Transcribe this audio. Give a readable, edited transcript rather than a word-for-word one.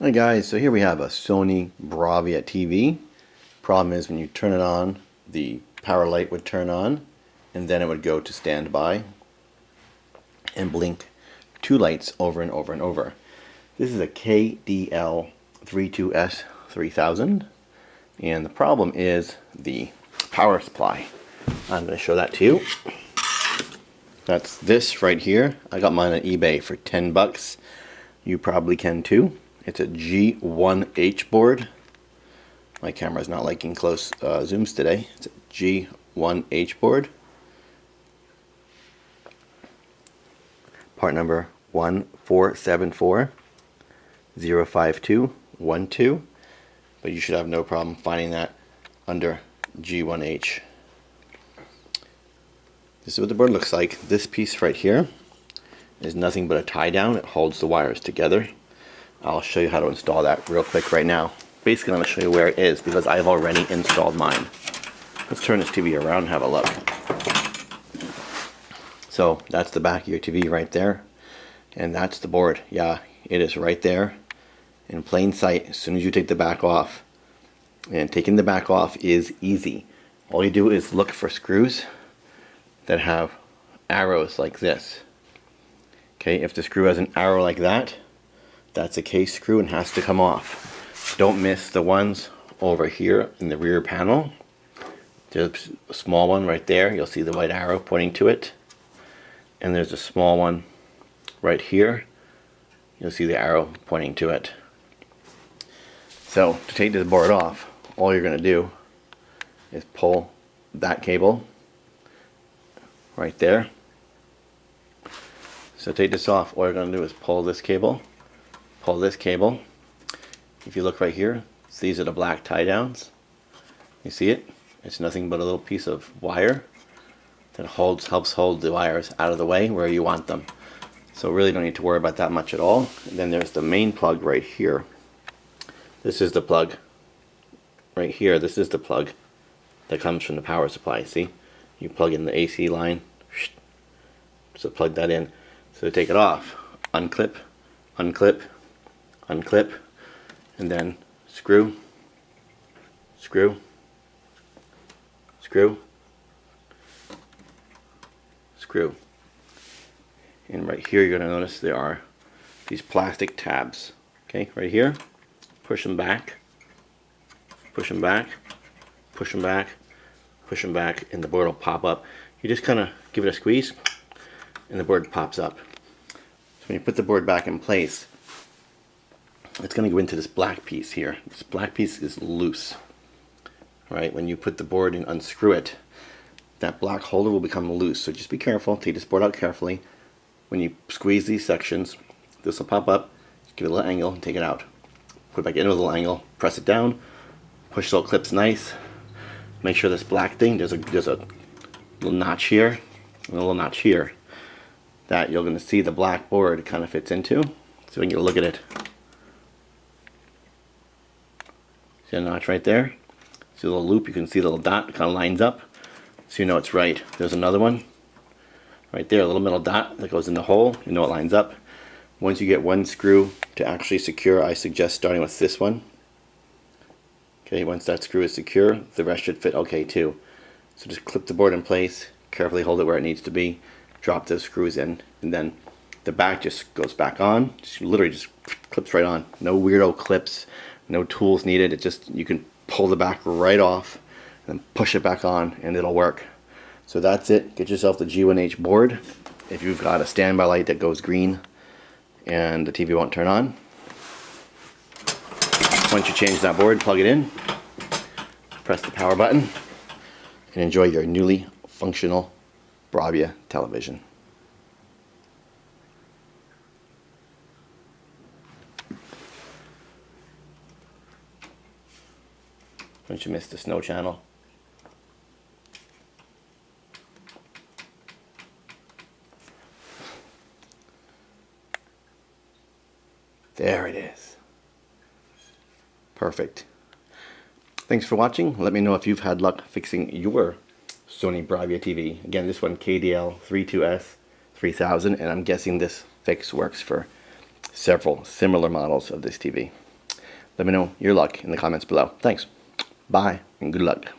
Hi guys, so here we have a Sony Bravia TV. Problem is when you turn it on, the power light would turn on and then it would go to standby and blink two lights over and over and over. This is a KDL32S 3000 and the problem is the power supply. I'm going to show that to you. That's this right here. I got mine on eBay for 10 bucks. You probably can too. It's a G1H board. My camera's not liking close zooms today. It's a G1H board. Part number 147405212. But you should have no problem finding that under G1H. This is what the board looks like. This piece right here is nothing but a tie down. It holds the wires together. I'll show you how to install that real quick right now. Basically, I'm going to show you where it is because I've already installed mine. Let's turn this TV around and have a look. So that's the back of your TV right there. And that's the board. Yeah, it is right there in plain sight as soon as you take the back off. And taking the back off is easy. All you do is look for screws that have arrows like this. Okay, if the screw has an arrow like that, that's a case screw and has to come off. Don't miss the ones over here in the rear panel. There's a small one right there. You'll see the white arrow pointing to it. And there's a small one right here. You'll see the arrow pointing to it. So to take this board off, all you're going to do is pull that cable right there. So take this off, all you're going to do is pull this cable. Pull this cable. If you look right here, these are the black tie downs. You see it? It's nothing but a little piece of wire that helps hold the wires out of the way where you want them. So really don't need to worry about that much at all. And then there's the main plug right here. This is the plug right here. This is the plug that comes from the power supply. See? You plug in the AC line. So plug that in. So to take it off, unclip, unclip, unclip, and then screw, screw, screw, screw. And right here you're going to notice there are these plastic tabs. Okay, right here. Push them back, push them back, push them back, push them back, and the board will pop up. You just kind of give it a squeeze and the board pops up. So when you put the board back in place, it's going to go into this black piece here. This black piece is loose. Right? When you put the board and unscrew it, that black holder will become loose. So just be careful. Take this board out carefully. When you squeeze these sections, this will pop up. Give it a little angle and take it out. Put it back in with a little angle. Press it down. Push the little clips nice. Make sure this black thing, there's a little notch here and a little notch here that you're going to see the black board kind of fits into. So we can get a look at it. See a notch right there? See a little loop? You can see the little dot. It kind of lines up. So you know it's right. There's another one right there, a little middle dot that goes in the hole. You know it lines up. Once you get one screw to actually secure, I suggest starting with this one. Okay, once that screw is secure, the rest should fit okay too. So just clip the board in place, carefully hold it where it needs to be, drop those screws in, and then the back just goes back on. Just literally just clips right on. No weirdo clips, no tools needed. It just, you can pull the back right off and then push it back on and it'll work. So that's it. Get yourself the G1H board. If you've got a standby light that goes green and the TV won't turn on, once you change that board, plug it in, press the power button, and enjoy your newly functional Bravia television. Don't you miss the snow channel? There it is. Perfect. Thanks for watching. Let me know if you've had luck fixing your Sony Bravia TV. Again, this one KDL32S 3000, and I'm guessing this fix works for several similar models of this TV. Let me know your luck in the comments below. Thanks. Bye and good luck.